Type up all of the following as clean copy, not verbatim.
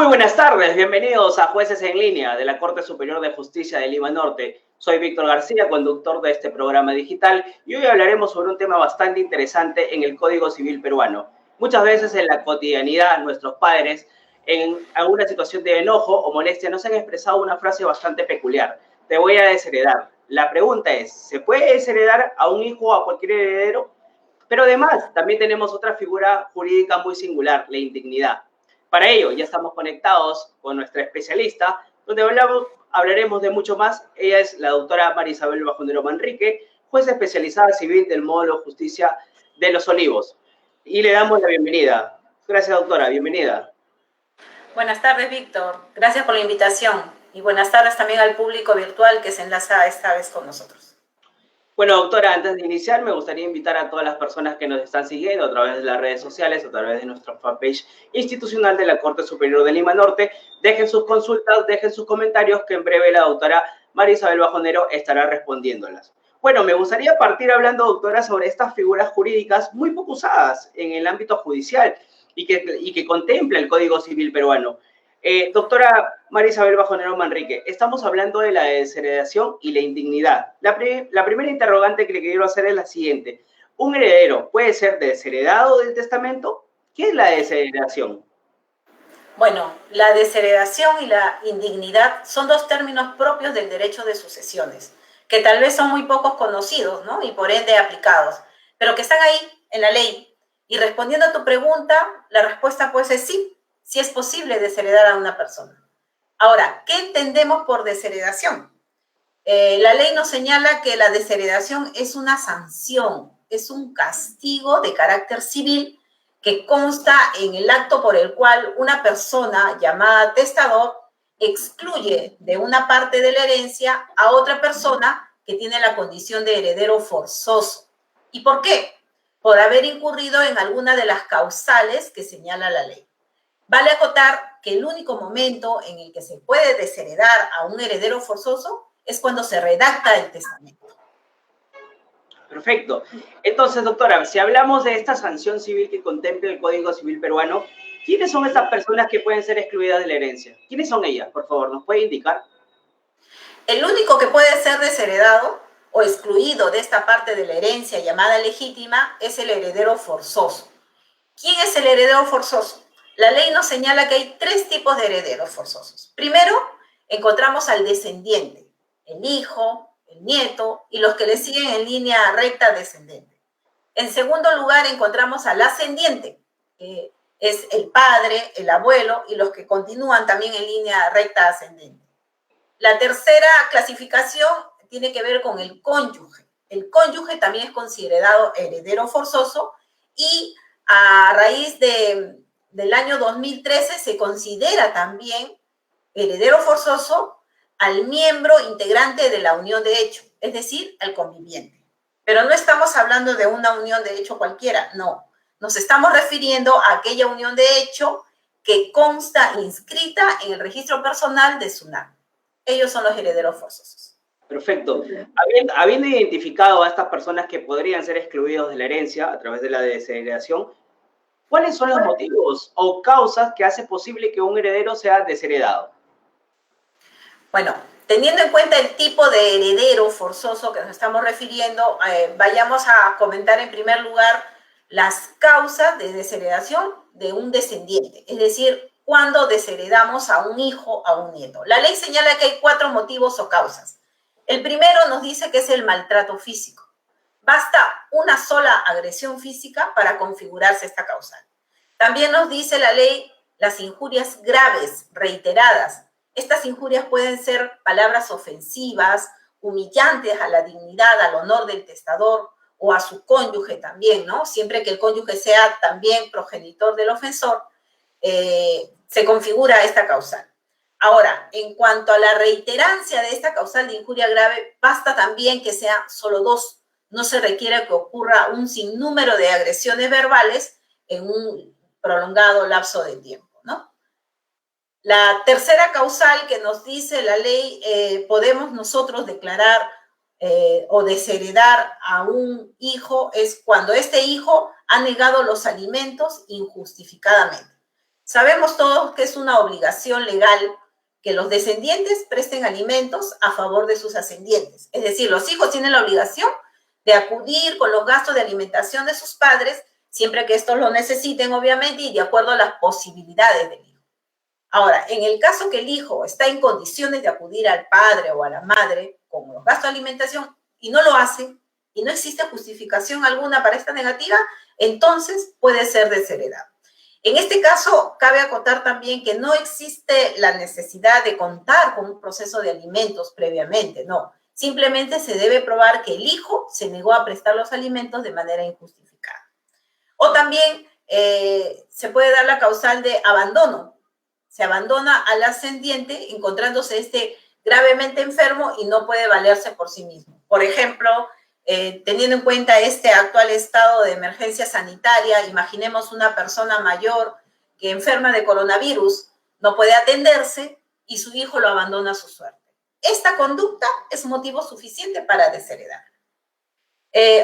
buenas tardes, bienvenidos a Jueces en Línea de la Corte Superior de Justicia de Lima Norte. Soy Víctor García, conductor de este programa digital, y hoy hablaremos sobre un tema bastante interesante en el Código Civil peruano. Muchas veces en la cotidianidad nuestros padres, en alguna situación de enojo o molestia, nos han expresado una frase bastante peculiar: te voy a desheredar. La pregunta es, ¿se puede desheredar a un hijo o a cualquier heredero? Pero además, también tenemos otra figura jurídica muy singular, la indignidad. Para ello, ya estamos conectados con nuestra especialista, donde hablaremos de mucho más. Ella es la doctora María Isabel Bajonero Manrique, juez especializada civil del módulo Justicia de Los Olivos. Y le damos la bienvenida. Gracias, doctora. Bienvenida. Buenas tardes, Víctor. Gracias por la invitación. Y buenas tardes también al público virtual que se enlaza esta vez con nosotros. Bueno, doctora, antes de iniciar, me gustaría invitar a todas las personas que nos están siguiendo a través de las redes sociales, a través de nuestra fanpage institucional de la Corte Superior de Lima Norte. Dejen sus consultas, dejen sus comentarios, que en breve la doctora María Isabel Bajonero estará respondiéndolas. Bueno, me gustaría partir hablando, doctora, sobre estas figuras jurídicas muy poco usadas en el ámbito judicial y que contempla el Código Civil peruano. Doctora María Isabel Bajonero Manrique, estamos hablando de la desheredación y la indignidad. La primera interrogante que le quiero hacer es la siguiente. ¿Un heredero puede ser desheredado del testamento? ¿Qué es la desheredación? Bueno, la desheredación y la indignidad son dos términos propios del derecho de sucesiones, que tal vez son muy pocos conocidos, ¿no? Y por ende aplicados, pero que están ahí en la ley. Y respondiendo a tu pregunta, la respuesta pues es sí. Si es posible desheredar a una persona. Ahora, ¿qué entendemos por desheredación? La ley nos señala que la desheredación es una sanción, es un castigo de carácter civil que consta en el acto por el cual una persona llamada testador excluye de una parte de la herencia a otra persona que tiene la condición de heredero forzoso. ¿Y por qué? Por haber incurrido en alguna de las causales que señala la ley. Vale acotar que el único momento en el que se puede desheredar a un heredero forzoso es cuando se redacta el testamento. Perfecto. Entonces, doctora, si hablamos de esta sanción civil que contempla el Código Civil peruano, ¿quiénes son estas personas que pueden ser excluidas de la herencia? ¿Quiénes son ellas? Por favor, ¿nos puede indicar? El único que puede ser desheredado o excluido de esta parte de la herencia llamada legítima es el heredero forzoso. ¿Quién es el heredero forzoso? La ley nos señala que hay tres tipos de herederos forzosos. Primero, encontramos al descendiente, el hijo, el nieto y los que le siguen en línea recta descendente. En segundo lugar, encontramos al ascendiente, que es el padre, el abuelo y los que continúan también en línea recta ascendente. La tercera clasificación tiene que ver con el cónyuge. El cónyuge también es considerado heredero forzoso y a raíz del año 2013 se considera también heredero forzoso al miembro integrante de la unión de hecho, es decir, al conviviente. Pero no estamos hablando de una unión de hecho cualquiera, no. Nos estamos refiriendo a aquella unión de hecho que consta inscrita en el registro personal de SUNAT. Ellos son los herederos forzosos. Perfecto. Habiendo identificado a estas personas que podrían ser excluidos de la herencia a través de la desheredación, ¿cuáles son los motivos o causas que hacen posible que un heredero sea desheredado? Bueno, teniendo en cuenta el tipo de heredero forzoso que nos estamos refiriendo, vayamos a comentar en primer lugar las causas de desheredación de un descendiente, es decir, cuando desheredamos a un hijo, a un nieto. La ley señala que hay 4 motivos o causas. El primero nos dice que es el maltrato físico. Basta una sola agresión física para configurarse esta causal. También nos dice la ley las injurias graves, reiteradas. Estas injurias pueden ser palabras ofensivas, humillantes a la dignidad, al honor del testador o a su cónyuge también, ¿no? Siempre que el cónyuge sea también progenitor del ofensor, se configura esta causal. Ahora, en cuanto a la reiterancia de esta causal de injuria grave, basta también que sea solo 2. No se requiere que ocurra un sinnúmero de agresiones verbales en un prolongado lapso de tiempo, ¿no? La tercera causal que nos dice la ley, podemos nosotros declarar o desheredar a un hijo es cuando este hijo ha negado los alimentos injustificadamente. Sabemos todos que es una obligación legal que los descendientes presten alimentos a favor de sus ascendientes. Es decir, los hijos tienen la obligación de acudir con los gastos de alimentación de sus padres, siempre que estos lo necesiten, obviamente, y de acuerdo a las posibilidades del hijo. Ahora, en el caso que el hijo está en condiciones de acudir al padre o a la madre con los gastos de alimentación y no lo hace, y no existe justificación alguna para esta negativa, entonces puede ser desheredado. En este caso, cabe acotar también que no existe la necesidad de contar con un proceso de alimentos previamente, no. Simplemente se debe probar que el hijo se negó a prestar los alimentos de manera injustificada. O también se puede dar la causal de abandono. Se abandona al ascendiente encontrándose este gravemente enfermo y no puede valerse por sí mismo. Por ejemplo, teniendo en cuenta este actual estado de emergencia sanitaria, imaginemos una persona mayor que enferma de coronavirus, no puede atenderse y su hijo lo abandona a su suerte. Esta conducta es motivo suficiente para desheredar.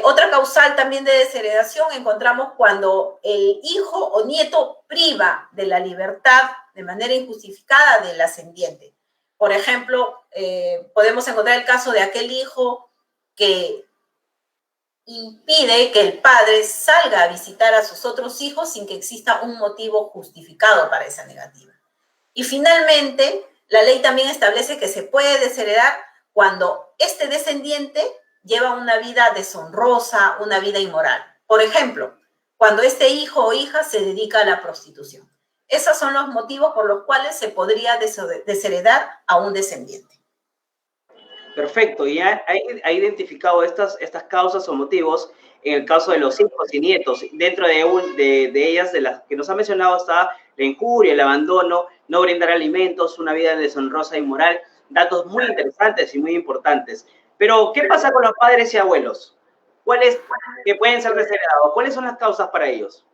Otra causal también de desheredación encontramos cuando el hijo o nieto priva de la libertad de manera injustificada del ascendiente. Por ejemplo, podemos encontrar el caso de aquel hijo que impide que el padre salga a visitar a sus otros hijos sin que exista un motivo justificado para esa negativa. Y finalmente, la ley también establece que se puede desheredar cuando este descendiente lleva una vida deshonrosa, una vida inmoral. Por ejemplo, cuando este hijo o hija se dedica a la prostitución. Esos son los motivos por los cuales se podría desheredar a un descendiente. Perfecto, y ha identificado estas causas o motivos en el caso de los hijos y nietos. Dentro de ellas, de las que nos ha mencionado, está la injuria, el abandono, no brindar alimentos, una vida deshonrosa y moral. Datos muy interesantes y muy importantes. Pero, ¿qué pasa con los padres y abuelos? ¿Cuáles que pueden ser desheredados? ¿Cuáles son las causas para ellos?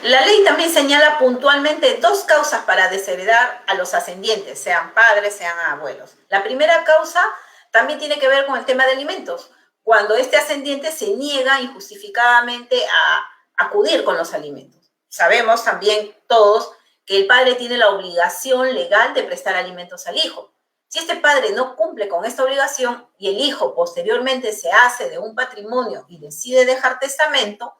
La ley también señala puntualmente dos causas para desheredar a los ascendientes, sean padres, sean abuelos. La primera causa también tiene que ver con el tema de alimentos, cuando este ascendiente se niega injustificadamente a acudir con los alimentos. Sabemos también todos que el padre tiene la obligación legal de prestar alimentos al hijo. Si este padre no cumple con esta obligación y el hijo posteriormente se hace de un patrimonio y decide dejar testamento,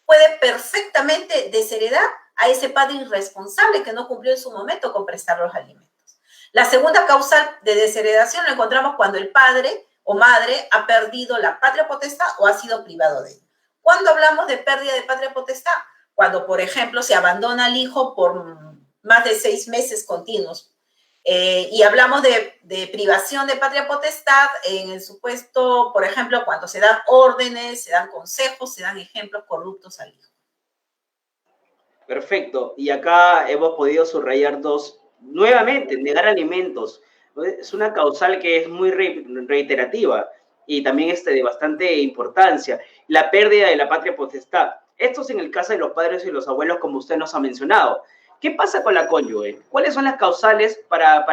puede perfectamente desheredar a ese padre irresponsable que no cumplió en su momento con prestar los alimentos. La segunda causa de desheredación lo encontramos cuando el padre o madre ha perdido la patria potestad o ha sido privado de ella. ¿Cuándo hablamos de pérdida de patria potestad? Cuando, por ejemplo, se abandona al hijo por más de 6 meses continuos. Y hablamos de privación de patria potestad en el supuesto, por ejemplo, cuando se dan órdenes, se dan consejos, se dan ejemplos corruptos al hijo. Perfecto. Y acá hemos podido subrayar dos. Nuevamente, negar alimentos. Es una causal que es muy reiterativa y también de bastante importancia. La pérdida de la patria potestad. Esto es en el caso de los padres y los abuelos, como usted nos ha mencionado. ¿Qué pasa con la cónyuge? ¿Cuáles son las causales para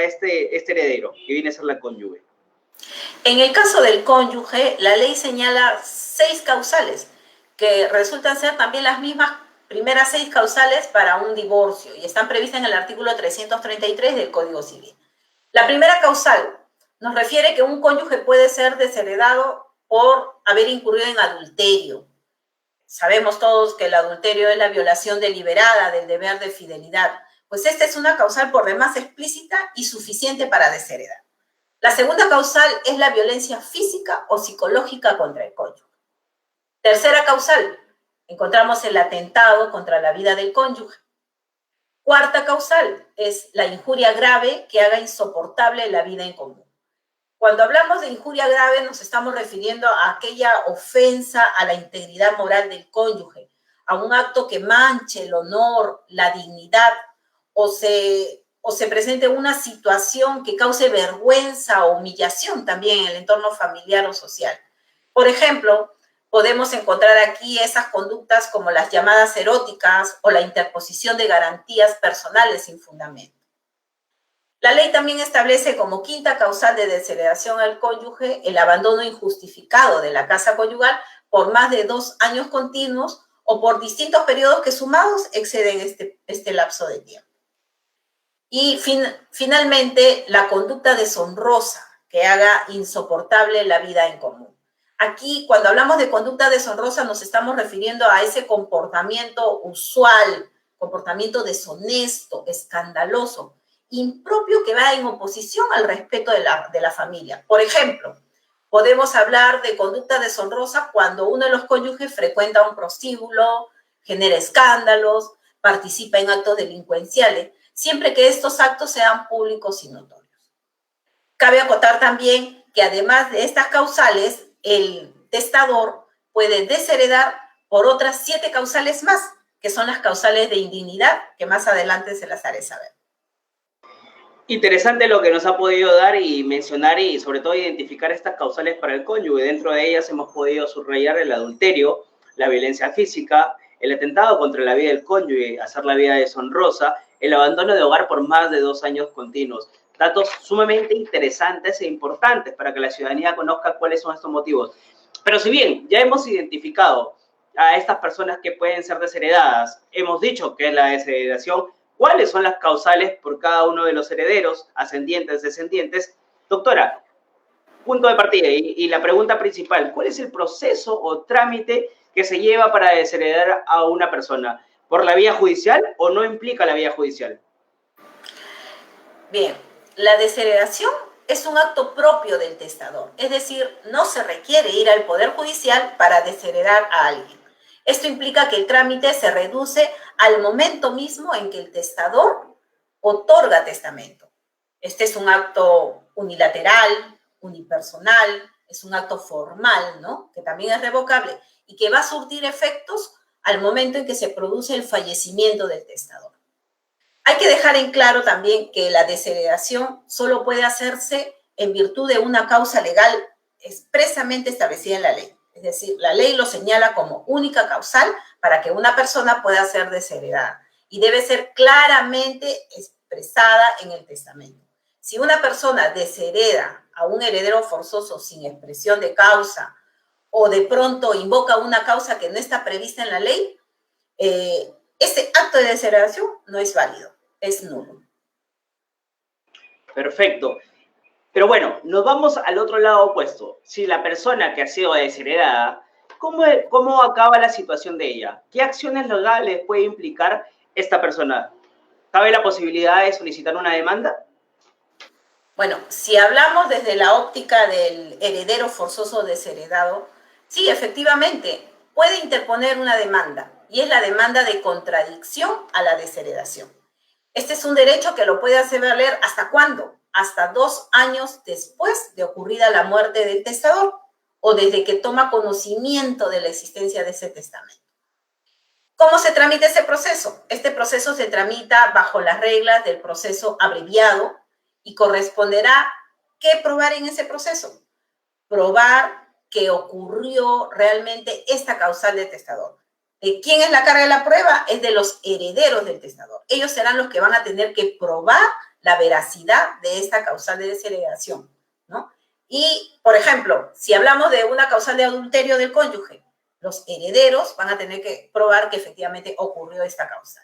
este heredero, que viene a ser la cónyuge? En el caso del cónyuge, la ley señala 6 causales, que resultan ser también las mismas primeras 6 causales para un divorcio, y están previstas en el artículo 333 del Código Civil. La primera causal nos refiere que un cónyuge puede ser desheredado por haber incurrido en adulterio. Sabemos todos que el adulterio es la violación deliberada del deber de fidelidad, pues esta es una causal por demás explícita y suficiente para desheredar. La segunda causal es la violencia física o psicológica contra el cónyuge. Tercera causal, encontramos el atentado contra la vida del cónyuge. Cuarta causal es la injuria grave que haga insoportable la vida en común. Cuando hablamos de injuria grave nos estamos refiriendo a aquella ofensa a la integridad moral del cónyuge, a un acto que manche el honor, la dignidad o se presente una situación que cause vergüenza o humillación también en el entorno familiar o social. Por ejemplo, podemos encontrar aquí esas conductas como las llamadas eróticas o la interposición de garantías personales sin fundamento. La ley también establece como quinta causal de desheredación al cónyuge el abandono injustificado de la casa conyugal por más de 2 años continuos o por distintos periodos que sumados exceden este lapso de tiempo. Y finalmente, la conducta deshonrosa que haga insoportable la vida en común. Aquí, cuando hablamos de conducta deshonrosa, nos estamos refiriendo a ese comportamiento usual, comportamiento deshonesto, escandaloso, impropio, que va en oposición al respeto de la familia. Por ejemplo, podemos hablar de conducta deshonrosa cuando uno de los cónyuges frecuenta un prostíbulo, genera escándalos, participa en actos delincuenciales, siempre que estos actos sean públicos y notorios. Cabe acotar también que además de estas causales, el testador puede desheredar por otras 7 causales más, que son las causales de indignidad, que más adelante se las haré saber. Interesante lo que nos ha podido dar y mencionar y sobre todo identificar estas causales para el cónyuge. Dentro de ellas hemos podido subrayar el adulterio, la violencia física, el atentado contra la vida del cónyuge, hacer la vida deshonrosa, el abandono de hogar por más de 2 años continuos. Datos sumamente interesantes e importantes para que la ciudadanía conozca cuáles son estos motivos. Pero si bien ya hemos identificado a estas personas que pueden ser desheredadas, hemos dicho que es la desheredación, ¿cuáles son las causales por cada uno de los herederos, ascendientes, descendientes? Doctora, punto de partida y la pregunta principal, ¿cuál es el proceso o trámite que se lleva para desheredar a una persona? ¿Por la vía judicial o no implica la vía judicial? Bien, la desheredación es un acto propio del testador, es decir, no se requiere ir al Poder Judicial para desheredar a alguien. Esto implica que el trámite se reduce al momento mismo en que el testador otorga testamento. Este es un acto unilateral, unipersonal, es un acto formal, ¿no? Que también es revocable y que va a surtir efectos al momento en que se produce el fallecimiento del testador. Hay que dejar en claro también que la desheredación solo puede hacerse en virtud de una causa legal expresamente establecida en la ley. Es decir, la ley lo señala como única causal para que una persona pueda ser desheredada y debe ser claramente expresada en el testamento. Si una persona deshereda a un heredero forzoso sin expresión de causa o de pronto invoca una causa que no está prevista en la ley, ese acto de desheredación no es válido, es nulo. Perfecto. Pero bueno, nos vamos al otro lado opuesto. Si la persona que ha sido desheredada, ¿cómo acaba la situación de ella? ¿Qué acciones legales puede implicar esta persona? ¿Cabe la posibilidad de solicitar una demanda? Bueno, si hablamos desde la óptica del heredero forzoso desheredado, sí, efectivamente, puede interponer una demanda, y es la demanda de contradicción a la desheredación. Este es un derecho que lo puede hacer valer ¿hasta cuándo? Hasta 2 años después de ocurrida la muerte del testador o desde que toma conocimiento de la existencia de ese testamento. ¿Cómo se tramita ese proceso? Este proceso se tramita bajo las reglas del proceso abreviado y corresponderá ¿qué probar en ese proceso? Probar que ocurrió realmente esta causal del testador. ¿De quién es la carga de la prueba? Es de los herederos del testador. Ellos serán los que van a tener que probar la veracidad de esta causal de desheredación, ¿no? Y, por ejemplo, si hablamos de una causal de adulterio del cónyuge, los herederos van a tener que probar que efectivamente ocurrió esta causal.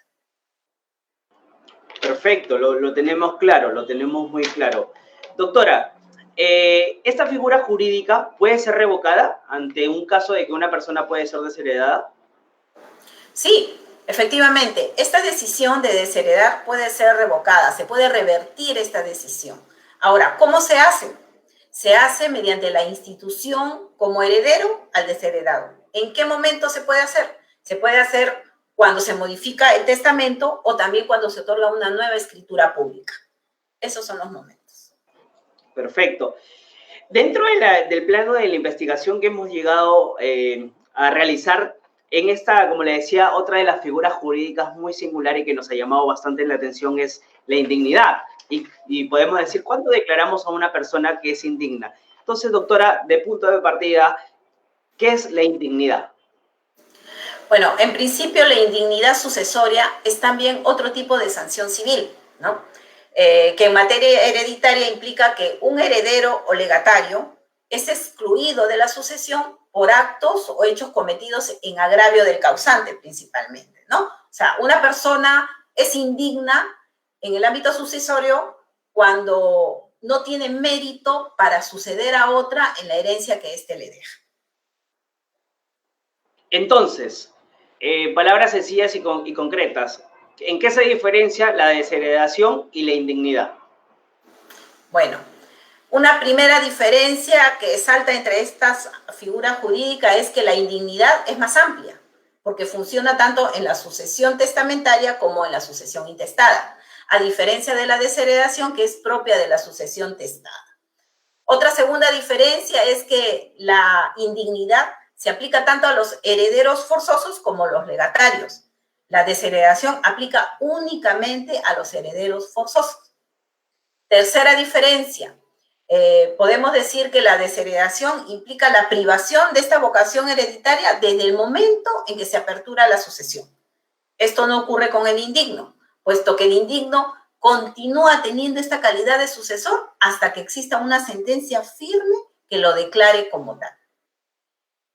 Perfecto, lo tenemos claro, lo tenemos muy claro. Doctora, ¿esta figura jurídica puede ser revocada ante un caso de que una persona puede ser desheredada? Sí, efectivamente, esta decisión de desheredar puede ser revocada, se puede revertir esta decisión. Ahora, ¿cómo se hace? Se hace mediante la institución como heredero al desheredado. ¿En qué momento se puede hacer? Se puede hacer cuando se modifica el testamento o también cuando se otorga una nueva escritura pública. Esos son los momentos. Perfecto. Dentro del plano de la investigación que hemos llegado a realizar, en esta, como le decía, otra de las figuras jurídicas muy singular y que nos ha llamado bastante la atención es la indignidad. Y podemos decir, ¿cuándo declaramos a una persona que es indigna? Entonces, doctora, de punto de partida, ¿qué es la indignidad? Bueno, en principio la indignidad sucesoria es también otro tipo de sanción civil, ¿no? Que en materia hereditaria implica que un heredero o legatario es excluido de la sucesión por actos o hechos cometidos en agravio del causante principalmente, ¿no? O sea, una persona es indigna en el ámbito sucesorio cuando no tiene mérito para suceder a otra en la herencia que éste le deja. Entonces, palabras sencillas y concretas. ¿En qué se diferencia la desheredación y la indignidad? Bueno, una primera diferencia que salta entre estas figuras jurídicas es que la indignidad es más amplia, porque funciona tanto en la sucesión testamentaria como en la sucesión intestada, a diferencia de la desheredación que es propia de la sucesión testada. Otra segunda diferencia es que la indignidad se aplica tanto a los herederos forzosos como a los legatarios. La desheredación aplica únicamente a los herederos forzosos. Tercera diferencia, podemos decir que la desheredación implica la privación de esta vocación hereditaria desde el momento en que se apertura la sucesión. Esto no ocurre con el indigno, puesto que el indigno continúa teniendo esta calidad de sucesor hasta que exista una sentencia firme que lo declare como tal.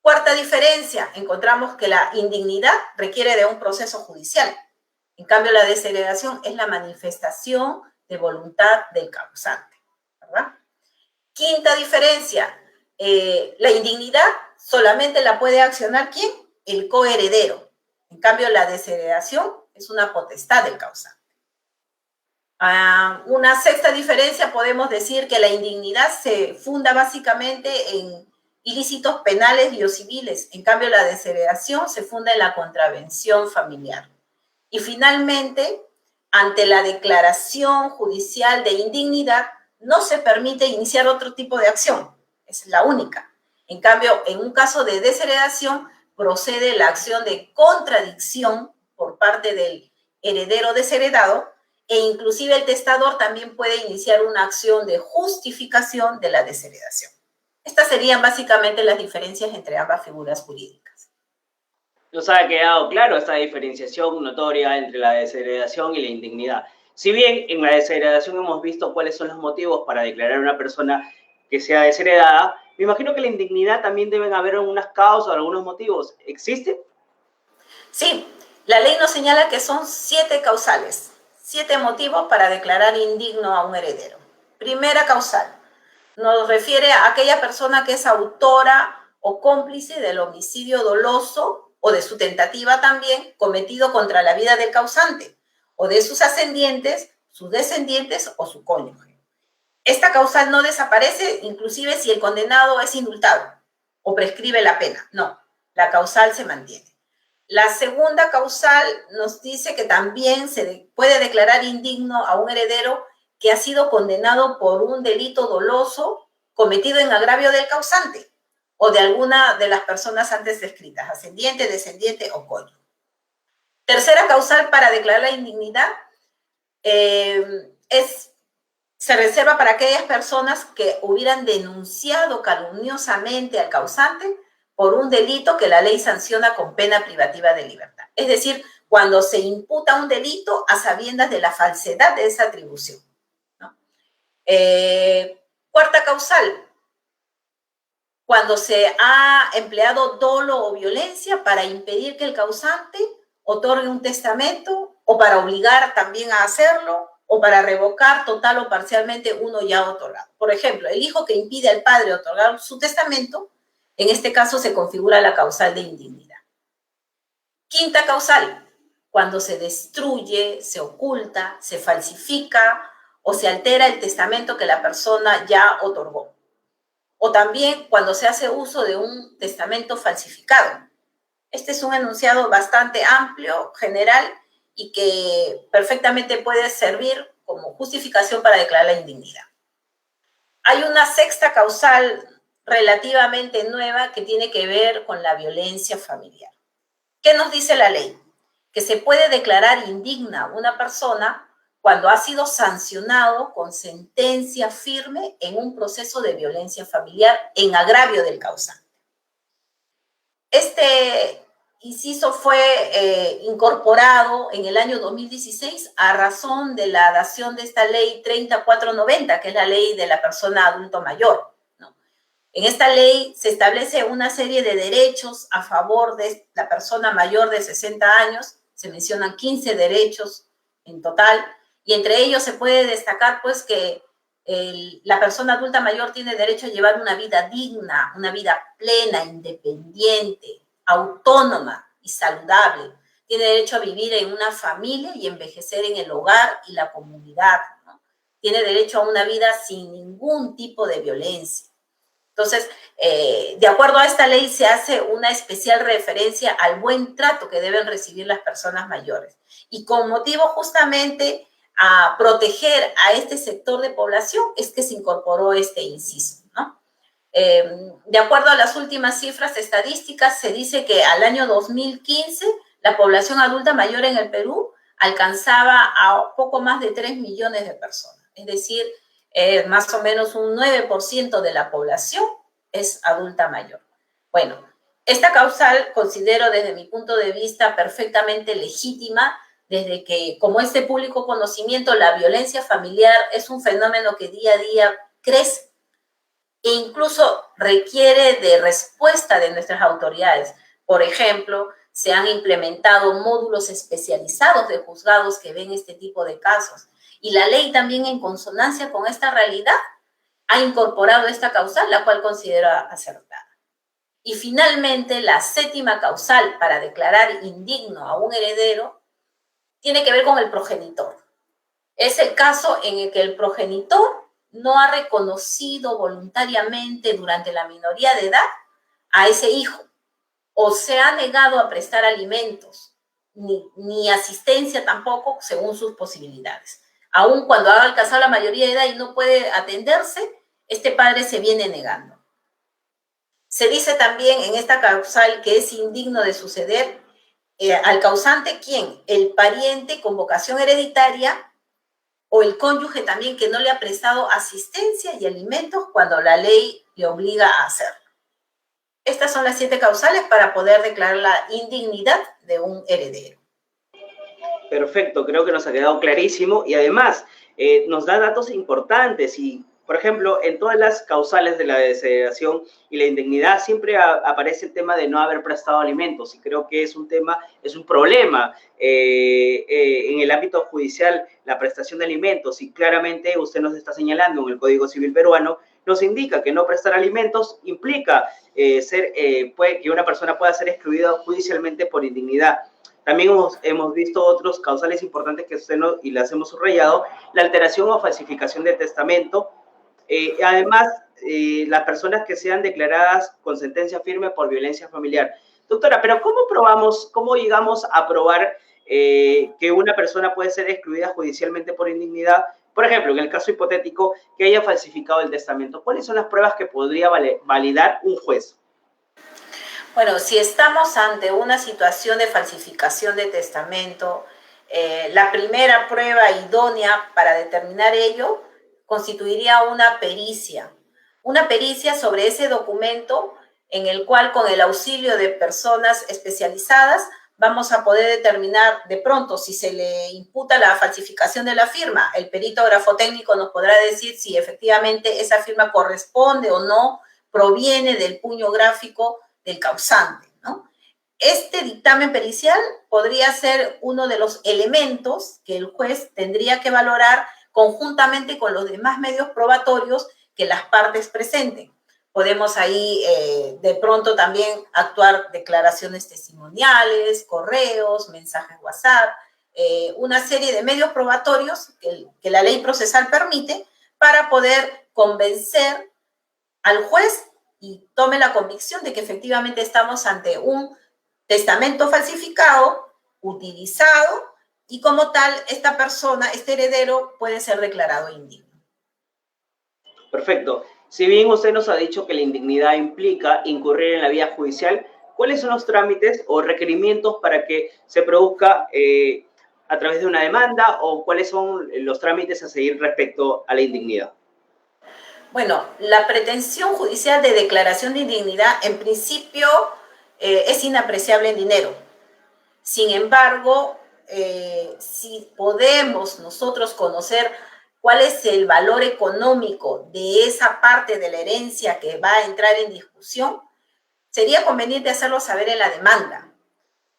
Cuarta diferencia, encontramos que la indignidad requiere de un proceso judicial. En cambio, la desheredación es la manifestación de voluntad del causante, ¿verdad? Quinta diferencia, la indignidad solamente la puede accionar ¿quién? El coheredero. En cambio, la desheredación es una potestad del causante. Una sexta diferencia, podemos decir que la indignidad se funda básicamente en ilícitos penales y o civiles. En cambio, la desheredación se funda en la contravención familiar. Y finalmente, ante la declaración judicial de indignidad, no se permite iniciar otro tipo de acción. Es la única. En cambio, en un caso de desheredación, procede la acción de contradicción por parte del heredero desheredado e inclusive el testador también puede iniciar una acción de justificación de la desheredación. Estas serían básicamente las diferencias entre ambas figuras jurídicas. Nos ha quedado claro esta diferenciación notoria entre la desheredación y la indignidad. Si bien en la desheredación hemos visto cuáles son los motivos para declarar a una persona que sea desheredada, me imagino que la indignidad también deben haber algunas causas, algunos motivos. ¿Existe? Sí, la ley nos señala que son 7 causales. 7 motivos para declarar indigno a un heredero. Primera causal, nos refiere a aquella persona que es autora o cómplice del homicidio doloso o de su tentativa también cometido contra la vida del causante o de sus ascendientes, sus descendientes o su cónyuge. Esta causal no desaparece inclusive si el condenado es indultado o prescribe la pena. No, la causal se mantiene. La segunda causal nos dice que también se puede declarar indigno a un heredero que ha sido condenado por un delito doloso cometido en agravio del causante o de alguna de las personas antes descritas, ascendiente, descendiente o cónyuge. Tercera causal para declarar la indignidad se reserva para aquellas personas que hubieran denunciado calumniosamente al causante por un delito que la ley sanciona con pena privativa de libertad. Es decir, cuando se imputa un delito a sabiendas de la falsedad de esa atribución, ¿no? Cuarta causal, cuando se ha empleado dolo o violencia para impedir que el causante otorgue un testamento o para obligar también a hacerlo o para revocar total o parcialmente uno ya otorgado. Por ejemplo, el hijo que impide al padre otorgar su testamento, en este caso se configura la causal de indignidad. Quinta causal, cuando se destruye, se oculta, se falsifica o se altera el testamento que la persona ya otorgó. O también cuando se hace uso de un testamento falsificado. Este es un enunciado bastante amplio, general, y que perfectamente puede servir como justificación para declarar la indignidad. Hay una sexta causal relativamente nueva que tiene que ver con la violencia familiar. ¿Qué nos dice la ley? Que se puede declarar indigna una persona cuando ha sido sancionado con sentencia firme en un proceso de violencia familiar en agravio del causante. Este inciso fue incorporado en el año 2016 a razón de la dación de esta ley 3490, que es la ley de la persona adulto mayor, ¿no? En esta ley se establece una serie de derechos a favor de la persona mayor de 60 años, se mencionan 15 derechos en total, y entre ellos se puede destacar pues que la persona adulta mayor tiene derecho a llevar una vida digna, una vida plena, independiente, autónoma y saludable. Tiene derecho a vivir en una familia y envejecer en el hogar y la comunidad, ¿no? Tiene derecho a una vida sin ningún tipo de violencia. Entonces, de acuerdo a esta ley, se hace una especial referencia al buen trato que deben recibir las personas mayores. Y con motivo justamente a proteger a este sector de población es que se incorporó este inciso, ¿no? De acuerdo a las últimas cifras estadísticas, se dice que al año 2015 la población adulta mayor en el Perú alcanzaba a poco más de 3 millones de personas. Es decir, más o menos un 9% de la población es adulta mayor. Bueno, esta causal considero desde mi punto de vista perfectamente legítima, desde que como es de público conocimiento, la violencia familiar es un fenómeno que día a día crece e incluso requiere de respuesta de nuestras autoridades. Por ejemplo, se han implementado módulos especializados de juzgados que ven este tipo de casos. Y la ley también en consonancia con esta realidad ha incorporado esta causal, la cual considero acertada. Y finalmente, la séptima causal para declarar indigno a un heredero tiene que ver con el progenitor. Es el caso en el que el progenitor no ha reconocido voluntariamente durante la minoría de edad a ese hijo o se ha negado a prestar alimentos ni asistencia tampoco según sus posibilidades. Aun cuando ha alcanzado la mayoría de edad y no puede atenderse, este padre se viene negando. Se dice también en esta causal que es indigno de suceder al causante, ¿quién? El pariente con vocación hereditaria o el cónyuge también que no le ha prestado asistencia y alimentos cuando la ley le obliga a hacerlo. Estas son las 7 causales para poder declarar la indignidad de un heredero. Perfecto, creo que nos ha quedado clarísimo y además nos da datos importantes y, por ejemplo, en todas las causales de la desheredación y la indignidad siempre aparece el tema de no haber prestado alimentos y creo que es un tema, es un problema en el ámbito judicial la prestación de alimentos y claramente usted nos está señalando en el Código Civil peruano nos indica que no prestar alimentos implica que una persona pueda ser excluida judicialmente por indignidad. También hemos visto otros causales importantes que usted y las hemos subrayado, la alteración o falsificación del testamento. Además, las personas que sean declaradas con sentencia firme por violencia familiar. Doctora, pero ¿cómo probamos, cómo llegamos a probar que una persona puede ser excluida judicialmente por indignidad? Por ejemplo, en el caso hipotético que haya falsificado el testamento, ¿cuáles son las pruebas que podría validar un juez? Bueno, si estamos ante una situación de falsificación de testamento, la primera prueba idónea para determinar ello constituiría una pericia sobre ese documento en el cual con el auxilio de personas especializadas vamos a poder determinar de pronto si se le imputa la falsificación de la firma. El perito grafotécnico nos podrá decir si efectivamente esa firma corresponde o no, proviene del puño gráfico del causante, ¿no? Este dictamen pericial podría ser uno de los elementos que el juez tendría que valorar conjuntamente con los demás medios probatorios que las partes presenten. Podemos ahí de pronto también actuar declaraciones testimoniales, correos, mensajes WhatsApp, una serie de medios probatorios que la ley procesal permite para poder convencer al juez y tome la convicción de que efectivamente estamos ante un testamento falsificado, utilizado, y como tal, esta persona, este heredero, puede ser declarado indigno. Perfecto. Si bien usted nos ha dicho que la indignidad implica incurrir en la vía judicial, ¿cuáles son los trámites o requerimientos para que se produzca a través de una demanda o cuáles son los trámites a seguir respecto a la indignidad? Bueno, la pretensión judicial de declaración de indignidad en principio es inapreciable en dinero. Sin embargo, si podemos nosotros conocer cuál es el valor económico de esa parte de la herencia que va a entrar en discusión, sería conveniente hacerlo saber en la demanda.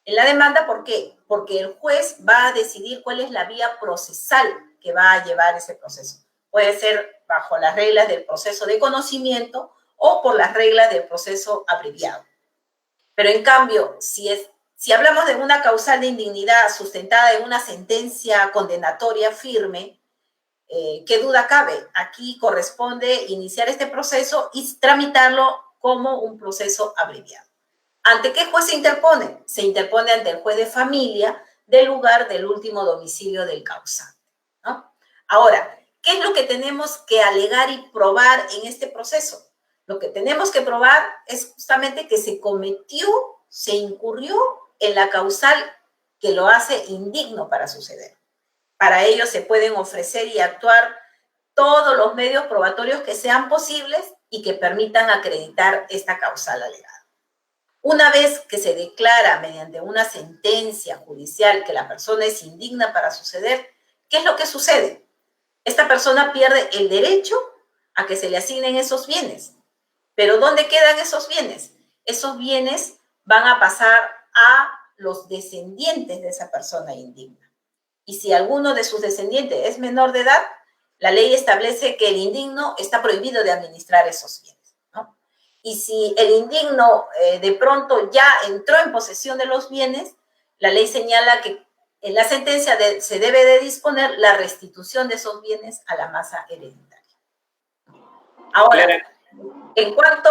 En la demanda, ¿por qué? Porque el juez va a decidir cuál es la vía procesal que va a llevar ese proceso. Puede ser bajo las reglas del proceso de conocimiento o por las reglas del proceso abreviado. Pero en cambio, si hablamos de una causal de indignidad sustentada en una sentencia condenatoria firme, ¿qué duda cabe? Aquí corresponde iniciar este proceso y tramitarlo como un proceso abreviado. ¿Ante qué juez se interpone? Se interpone ante el juez de familia del lugar del último domicilio del causante, ¿no? Ahora, ¿qué es lo que tenemos que alegar y probar en este proceso? Lo que tenemos que probar es justamente que se incurrió en la causal que lo hace indigno para suceder. Para ello se pueden ofrecer y actuar todos los medios probatorios que sean posibles y que permitan acreditar esta causal alegada. Una vez que se declara mediante una sentencia judicial que la persona es indigna para suceder, ¿qué es lo que sucede? Esta persona pierde el derecho a que se le asignen esos bienes. Pero ¿dónde quedan esos bienes? Esos bienes van a pasar a los descendientes de esa persona indigna. Y si alguno de sus descendientes es menor de edad, la ley establece que el indigno está prohibido de administrar esos bienes, ¿no? Y si el indigno de pronto ya entró en posesión de los bienes, la ley señala que en la sentencia se debe de disponer la restitución de esos bienes a la masa hereditaria. Ahora, en cuanto,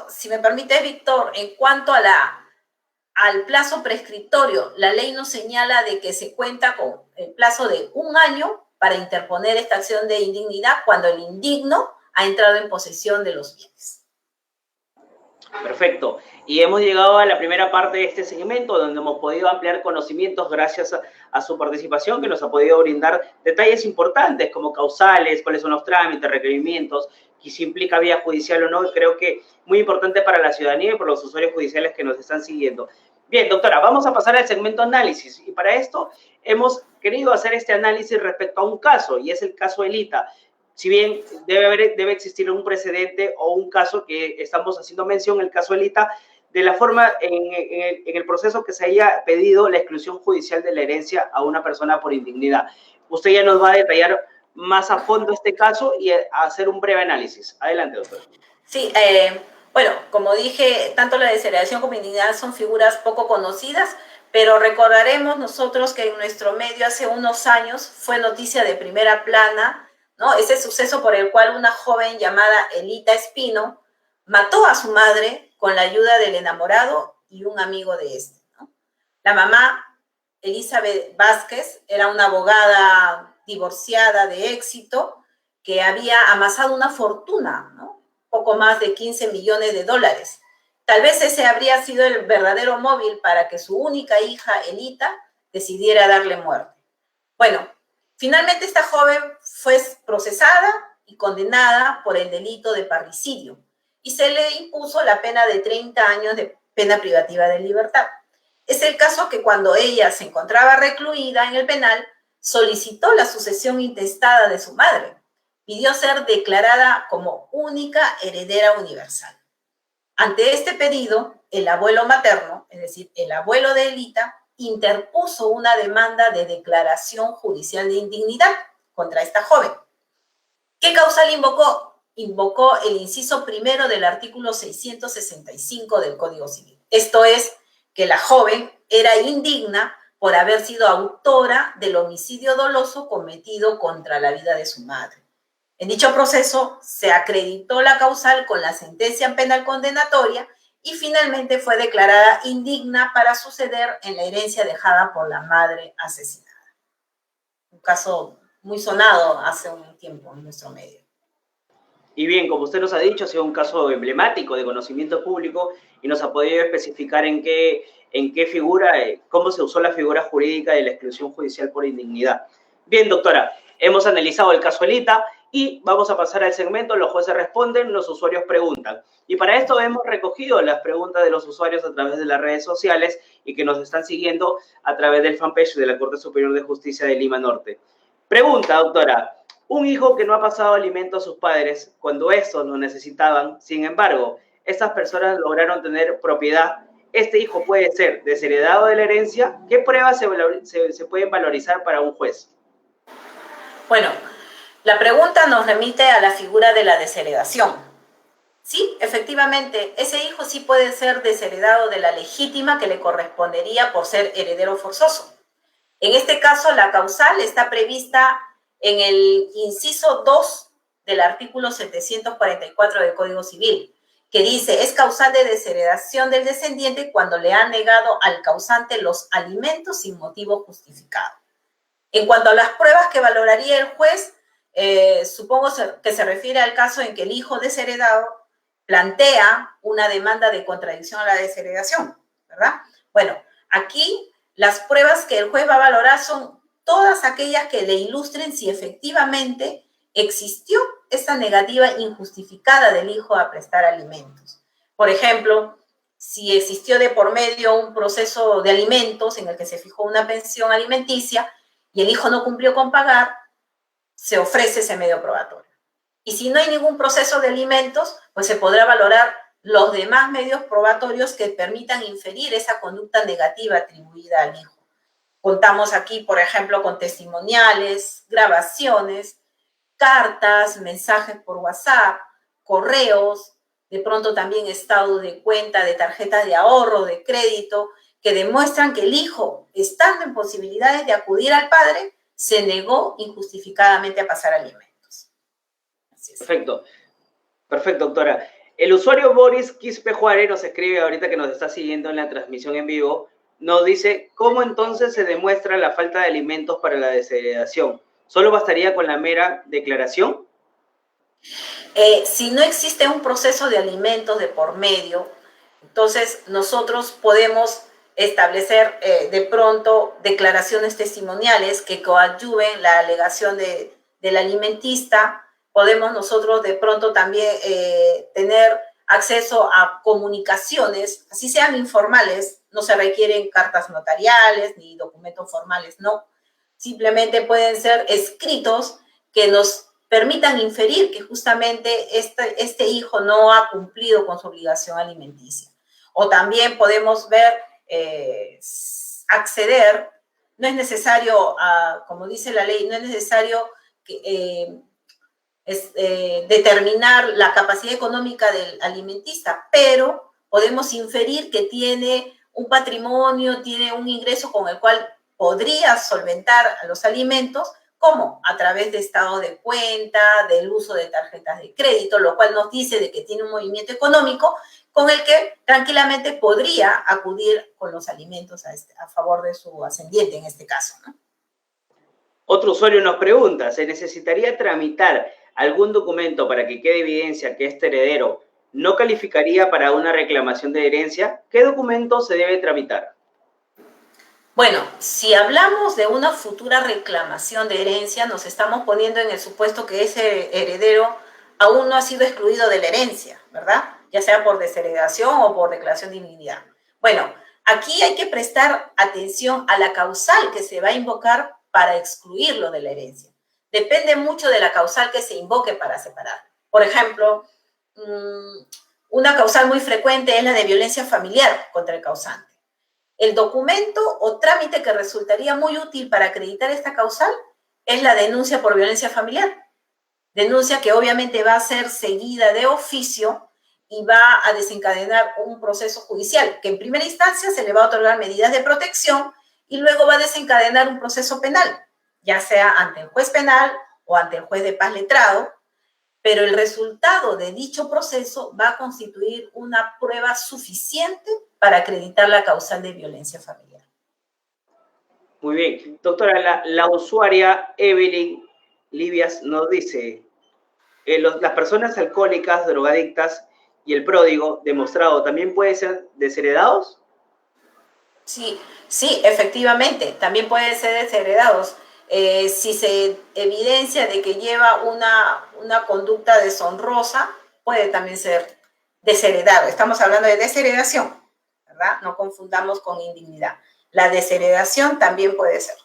si me permite, Víctor, en cuanto al plazo prescriptorio, la ley nos señala de que se cuenta con el plazo de 1 año para interponer esta acción de indignidad cuando el indigno ha entrado en posesión de los bienes. Perfecto. Y hemos llegado a la primera parte de este segmento donde hemos podido ampliar conocimientos gracias a su participación, que nos ha podido brindar detalles importantes como causales, cuáles son los trámites, requerimientos, y si implica vía judicial o no. Y creo que muy importante para la ciudadanía y para los usuarios judiciales que nos están siguiendo. Bien, doctora, vamos a pasar al segmento análisis. Y para esto hemos querido hacer este análisis respecto a un caso, y es el caso Elita. Si bien debe existir un precedente o un caso que estamos haciendo mención, el caso Elita, de la forma en el proceso que se haya pedido la exclusión judicial de la herencia a una persona por indignidad. Usted ya nos va a detallar más a fondo este caso y a hacer un breve análisis. Adelante, doctor. Sí, bueno, como dije, tanto la desheredación como indignidad son figuras poco conocidas, pero recordaremos nosotros que en nuestro medio hace unos años fue noticia de primera plana, ¿no? Ese suceso por el cual una joven llamada Elita Espino mató a su madre con la ayuda del enamorado y un amigo de este, ¿no? La mamá, Elizabeth Vázquez, era una abogada divorciada de éxito que había amasado una fortuna, ¿no? Poco más de 15 millones de dólares. Tal vez ese habría sido el verdadero móvil para que su única hija, Elita, decidiera darle muerte. Bueno, finalmente esta joven fue procesada y condenada por el delito de parricidio y se le impuso la pena de 30 años de pena privativa de libertad. Es el caso que cuando ella se encontraba recluida en el penal, solicitó la sucesión intestada de su madre. Pidió ser declarada como única heredera universal. Ante este pedido, el abuelo materno, es decir, el abuelo de Elita, interpuso una demanda de declaración judicial de indignidad contra esta joven. ¿Qué causal invocó? Invocó el inciso primero del artículo 665 del Código Civil. Esto es, que la joven era indigna por haber sido autora del homicidio doloso cometido contra la vida de su madre. En dicho proceso se acreditó la causal con la sentencia penal condenatoria y finalmente fue declarada indigna para suceder en la herencia dejada por la madre asesinada. Un caso muy sonado hace un tiempo en nuestro medio. Y bien, como usted nos ha dicho, ha sido un caso emblemático de conocimiento público y nos ha podido especificar en qué figura, cómo se usó la figura jurídica de la exclusión judicial por indignidad. Bien, doctora, hemos analizado el caso Elita y vamos a pasar al segmento Los jueces responden, los usuarios preguntan. Y para esto hemos recogido las preguntas de los usuarios a través de las redes sociales y que nos están siguiendo a través del fanpage de la Corte Superior de Justicia de Lima Norte. Pregunta, doctora, Un hijo que no ha pasado alimento a sus padres cuando estos lo necesitaban, sin embargo, estas personas lograron tener propiedad. Este hijo puede ser desheredado de la herencia. ¿Qué pruebas se pueden valorizar para un juez? Bueno, la pregunta nos remite a la figura de la desheredación. Sí, efectivamente, ese hijo sí puede ser desheredado de la legítima que le correspondería por ser heredero forzoso. En este caso, la causal está prevista en el inciso 2 del artículo 744 del Código Civil, que dice, es causal de desheredación del descendiente cuando le ha negado al causante los alimentos sin motivo justificado. En cuanto a las pruebas que valoraría el juez, supongo que se refiere al caso en que el hijo desheredado plantea una demanda de contradicción a la desheredación, ¿verdad? Bueno, aquí las pruebas que el juez va a valorar son todas aquellas que le ilustren si efectivamente existió esta negativa injustificada del hijo a prestar alimentos. Por ejemplo, si existió de por medio un proceso de alimentos en el que se fijó una pensión alimenticia y el hijo no cumplió con pagar, se ofrece ese medio probatorio. Y si no hay ningún proceso de alimentos, pues se podrá valorar los demás medios probatorios que permitan inferir esa conducta negativa atribuida al hijo. Contamos aquí, por ejemplo, con testimoniales, grabaciones, cartas, mensajes por WhatsApp, correos, de pronto también estado de cuenta de tarjetas de ahorro, de crédito, que demuestran que el hijo, estando en posibilidades de acudir al padre, se negó injustificadamente a pasar alimentos. Así es. Perfecto, perfecto, doctora. El usuario Boris Quispe Juárez nos escribe ahorita que nos está siguiendo en la transmisión en vivo, nos dice, ¿cómo entonces se demuestra la falta de alimentos para la desheredación? ¿Solo bastaría con la mera declaración? Si no existe un proceso de alimentos de por medio, entonces nosotros podemos establecer de pronto declaraciones testimoniales que coadyuven la alegación del alimentista. Podemos nosotros de pronto también tener acceso a comunicaciones, así sean informales, no se requieren cartas notariales ni documentos formales, no. Simplemente pueden ser escritos que nos permitan inferir que justamente este hijo no ha cumplido con su obligación alimenticia. O también podemos ver, acceder, no es necesario, como dice la ley, no es necesario que, determinar la capacidad económica del alimentista, pero podemos inferir que tiene un patrimonio, tiene un ingreso con el cual podría solventar los alimentos. ¿Cómo? A través de estado de cuenta, del uso de tarjetas de crédito, lo cual nos dice de que tiene un movimiento económico con el que tranquilamente podría acudir con los alimentos a favor de su ascendiente en este caso, ¿no? Otro usuario nos pregunta, ¿se necesitaría tramitar algún documento para que quede evidencia que este heredero no calificaría para una reclamación de herencia? ¿Qué documento se debe tramitar? Bueno, si hablamos de una futura reclamación de herencia, nos estamos poniendo en el supuesto que ese heredero aún no ha sido excluido de la herencia, ¿verdad? Ya sea por desheredación o por declaración de indignidad. Bueno, aquí hay que prestar atención a la causal que se va a invocar para excluirlo de la herencia. Depende mucho de la causal que se invoque para separar. Por ejemplo, una causal muy frecuente es la de violencia familiar contra el causante. El documento o trámite que resultaría muy útil para acreditar esta causal es la denuncia por violencia familiar. Denuncia que obviamente va a ser seguida de oficio y va a desencadenar un proceso judicial, que en primera instancia se le va a otorgar medidas de protección y luego va a desencadenar un proceso penal, ya sea ante el juez penal o ante el juez de paz letrado, pero el resultado de dicho proceso va a constituir una prueba suficiente para acreditar la causal de violencia familiar. Muy bien. Doctora, la usuaria Evelyn Livias nos dice, las personas alcohólicas, drogadictas y el pródigo demostrado, ¿también pueden ser desheredados? Sí, sí, efectivamente, también pueden ser desheredados. Si se evidencia de que lleva una conducta deshonrosa, puede también ser desheredado. Estamos hablando de desheredación, ¿verdad? No confundamos con indignidad. La desheredación también puede ser.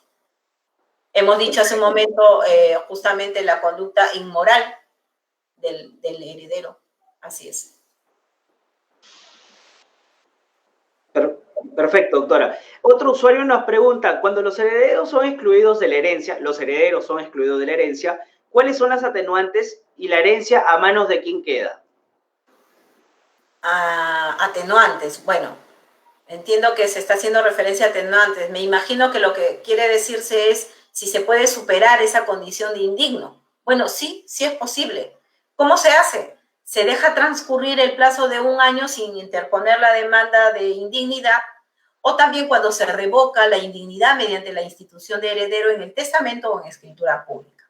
Hemos dicho hace un momento justamente la conducta inmoral del heredero. Así es. Perfecto, doctora. Otro usuario nos pregunta, cuando los herederos son excluidos de la herencia, ¿cuáles son las atenuantes y la herencia a manos de quién queda? Atenuantes. Bueno, entiendo que se está haciendo referencia a atenuantes. Me imagino que lo que quiere decirse es si se puede superar esa condición de indigno. Bueno, sí, sí es posible. ¿Cómo se hace? Se deja transcurrir el plazo de 1 año sin interponer la demanda de indignidad, o también cuando se revoca la indignidad mediante la institución de heredero en el testamento o en escritura pública.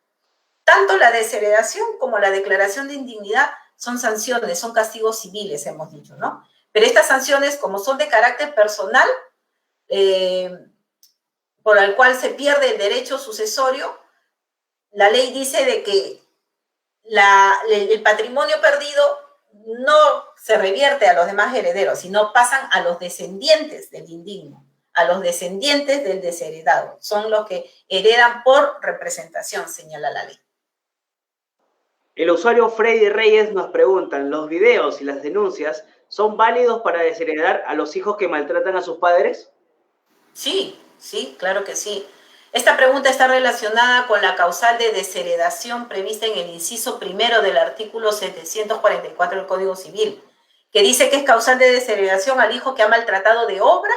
Tanto la desheredación como la declaración de indignidad son sanciones, son castigos civiles, hemos dicho, ¿no? Pero estas sanciones, como son de carácter personal, por el cual se pierde el derecho sucesorio, la ley dice de que el patrimonio perdido no se revierte a los demás herederos, sino pasan a los descendientes del indigno, a los descendientes del desheredado. Son los que heredan por representación, señala la ley. El usuario Freddy Reyes nos pregunta, ¿los videos y las denuncias son válidos para desheredar a los hijos que maltratan a sus padres? Sí, sí, claro que sí. Esta pregunta está relacionada con la causal de desheredación prevista en el inciso primero del artículo 744 del Código Civil, que dice que es causal de desheredación al hijo que ha maltratado de obra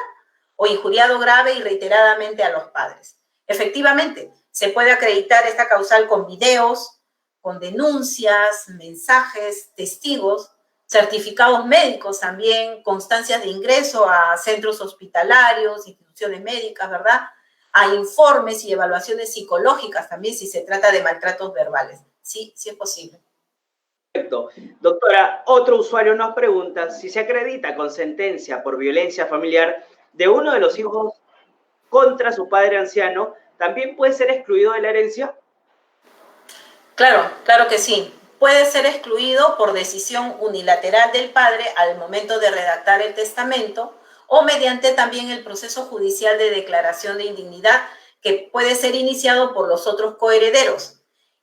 o injuriado grave y reiteradamente a los padres. Efectivamente, se puede acreditar esta causal con videos, con denuncias, mensajes, testigos, certificados médicos también, constancias de ingreso a centros hospitalarios, instituciones médicas, ¿verdad? A informes y evaluaciones psicológicas también si se trata de maltratos verbales. Sí, sí es posible. Perfecto. Doctora, otro usuario nos pregunta si se acredita con sentencia por violencia familiar de uno de los hijos contra su padre anciano, ¿también puede ser excluido de la herencia? Claro, claro que sí. Puede ser excluido por decisión unilateral del padre al momento de redactar el testamento o mediante también el proceso judicial de declaración de indignidad que puede ser iniciado por los otros coherederos.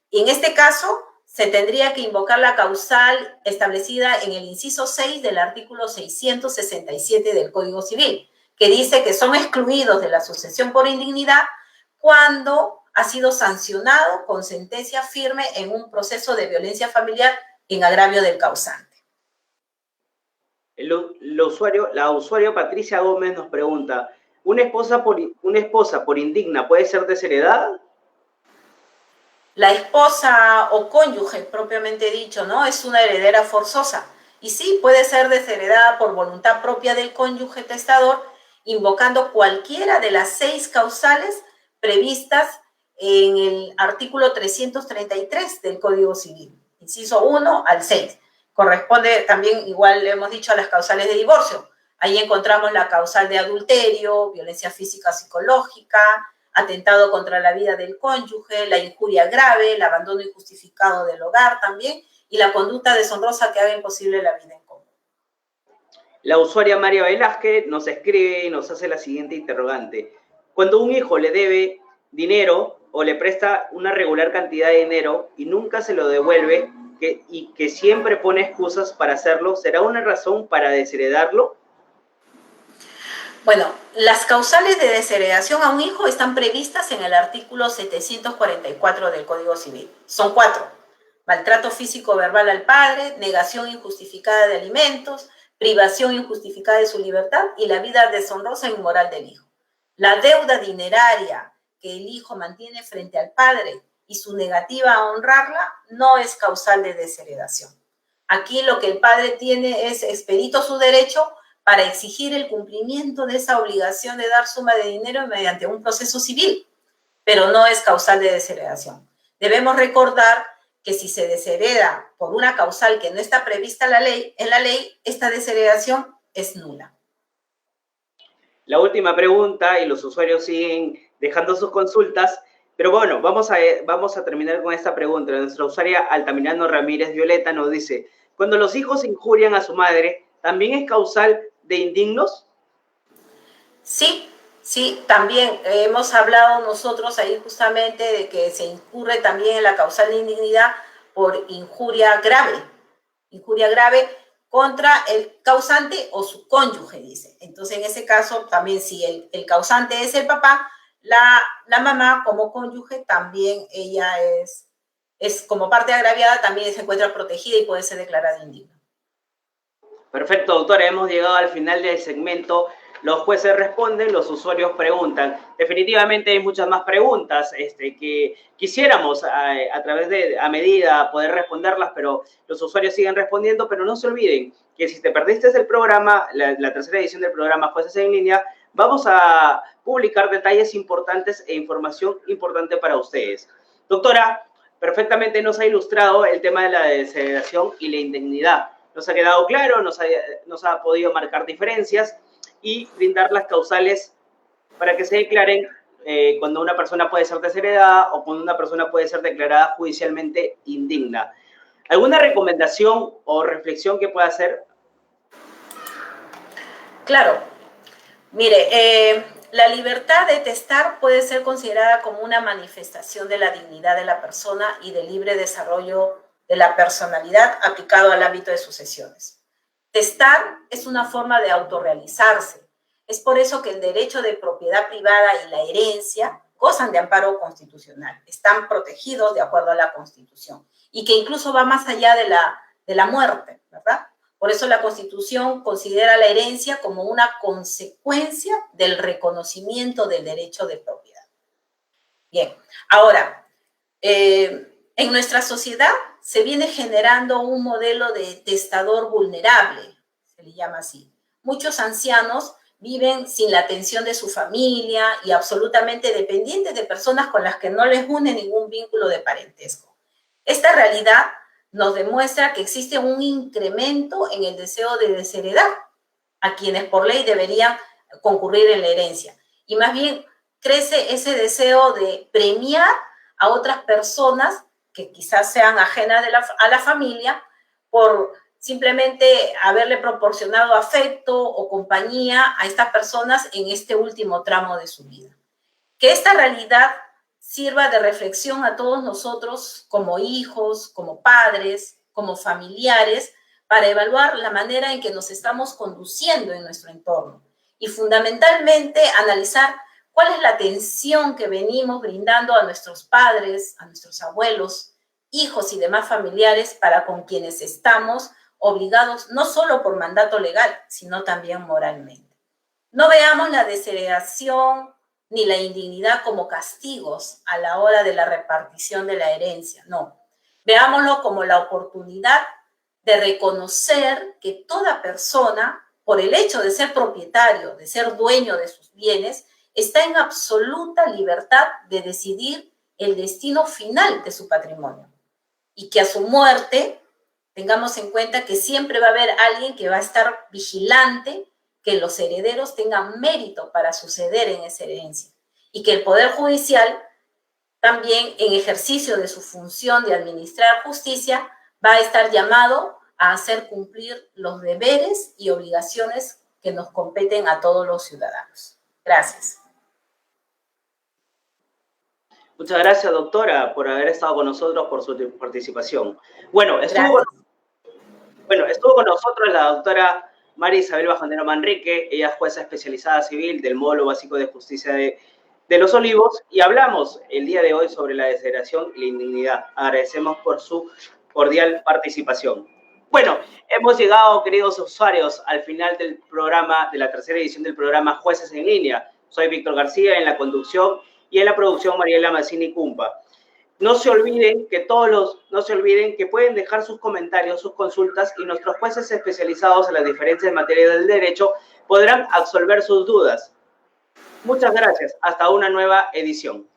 Y en este caso, se tendría que invocar la causal establecida en el inciso 6 del artículo 667 del Código Civil, que dice que son excluidos de la sucesión por indignidad cuando ha sido sancionado con sentencia firme en un proceso de violencia familiar en agravio del causante. La usuaria Patricia Gómez nos pregunta, ¿una esposa por indigna puede ser desheredada? La esposa o cónyuge, propiamente dicho, ¿no? Es una heredera forzosa. Y sí, puede ser desheredada por voluntad propia del cónyuge testador, invocando cualquiera de las 6 causales previstas en el artículo 333 del Código Civil, inciso 1 al 6. Corresponde también, igual le hemos dicho, a las causales de divorcio. Ahí encontramos la causal de adulterio, violencia física psicológica, atentado contra la vida del cónyuge, la injuria grave, el abandono injustificado del hogar también, y la conducta deshonrosa que haga imposible la vida en común. La usuaria María Velázquez nos escribe y nos hace la siguiente interrogante. Cuando un hijo le debe dinero o le presta una regular cantidad de dinero y nunca se lo devuelve y que siempre pone excusas para hacerlo, ¿será una razón para desheredarlo? Bueno, las causales de desheredación a un hijo están previstas en el artículo 744 del Código Civil. Son 4. Maltrato físico verbal al padre, negación injustificada de alimentos, privación injustificada de su libertad y la vida deshonrosa e inmoral del hijo. La deuda dineraria que el hijo mantiene frente al padre y su negativa a honrarla no es causal de desheredación. Aquí lo que el padre tiene es expedito su derecho para exigir el cumplimiento de esa obligación de dar suma de dinero mediante un proceso civil, pero no es causal de desheredación. Debemos recordar que si se deshereda por una causal que no está prevista en la ley, esta desheredación es nula. La última pregunta, y los usuarios siguen dejando sus consultas, pero bueno, vamos a terminar con esta pregunta. Nuestra usuaria Altamirano Ramírez Violeta nos dice, cuando los hijos injurian a su madre, ¿también es causal de indignos? Sí, Sí, también hemos hablado nosotros ahí justamente de que se incurre también en la causal de indignidad por injuria grave contra el causante o su cónyuge, dice. Entonces, en ese caso, también si el causante es el papá, la mamá como cónyuge también ella es como parte agraviada, también se encuentra protegida y puede ser declarada indigna. Perfecto, doctora, hemos llegado al final del segmento. Los jueces responden, los usuarios preguntan. Definitivamente hay muchas más preguntas que quisiéramos a través de, a medida, poder responderlas, pero los usuarios siguen respondiendo. Pero no se olviden que si te perdiste el programa, la tercera edición del programa Jueces en Línea, vamos a publicar detalles importantes e información importante para ustedes. Doctora, perfectamente nos ha ilustrado el tema de la desheredación y la indemnidad. Nos ha quedado claro, nos ha podido marcar diferencias y brindar las causales para que se declaren cuando una persona puede ser desheredada o cuando una persona puede ser declarada judicialmente indigna. ¿Alguna recomendación o reflexión que pueda hacer? Claro. Mire, la libertad de testar puede ser considerada como una manifestación de la dignidad de la persona y del libre desarrollo de la personalidad aplicado al ámbito de sucesiones. Testar es una forma de autorrealizarse. Es por eso que el derecho de propiedad privada y la herencia gozan de amparo constitucional, están protegidos de acuerdo a la Constitución y que incluso va más allá de la muerte, ¿verdad? Por eso la Constitución considera la herencia como una consecuencia del reconocimiento del derecho de propiedad. Bien, ahora, en nuestra sociedad se viene generando un modelo de testador vulnerable, se le llama así. Muchos ancianos viven sin la atención de su familia y absolutamente dependientes de personas con las que no les une ningún vínculo de parentesco. Esta realidad nos demuestra que existe un incremento en el deseo de desheredar a quienes por ley deberían concurrir en la herencia. Y más bien crece ese deseo de premiar a otras personas que quizás sean ajenas a la familia por simplemente haberle proporcionado afecto o compañía a estas personas en este último tramo de su vida. Que esta realidad sirva de reflexión a todos nosotros como hijos, como padres, como familiares, para evaluar la manera en que nos estamos conduciendo en nuestro entorno y fundamentalmente analizar cuál es la atención que venimos brindando a nuestros padres, a nuestros abuelos, hijos y demás familiares para con quienes estamos obligados no solo por mandato legal, sino también moralmente. No veamos la desheredación ni la indignidad como castigos a la hora de la repartición de la herencia, no. Veámoslo como la oportunidad de reconocer que toda persona, por el hecho de ser propietario, de ser dueño de sus bienes, está en absoluta libertad de decidir el destino final de su patrimonio. Y que a su muerte tengamos en cuenta que siempre va a haber alguien que va a estar vigilante que los herederos tengan mérito para suceder en esa herencia y que el Poder Judicial también en ejercicio de su función de administrar justicia va a estar llamado a hacer cumplir los deberes y obligaciones que nos competen a todos los ciudadanos. Gracias. Muchas gracias, doctora, por haber estado con nosotros, por su participación. Bueno, estuvo con nosotros la doctora María Isabel Bajonero Manrique, ella es jueza especializada civil del Módulo Básico de Justicia de Los Olivos, y hablamos el día de hoy sobre la desheredación y la indignidad. Agradecemos por su cordial participación. Bueno, hemos llegado, queridos usuarios, al final del programa, de la tercera edición del programa Jueces en Línea. Soy Víctor García en la conducción y en la producción Mariela Mazzini Cumpa. No se olviden que pueden dejar sus comentarios, sus consultas y nuestros jueces especializados en las diferentes materias del derecho podrán absolver sus dudas. Muchas gracias. Hasta una nueva edición.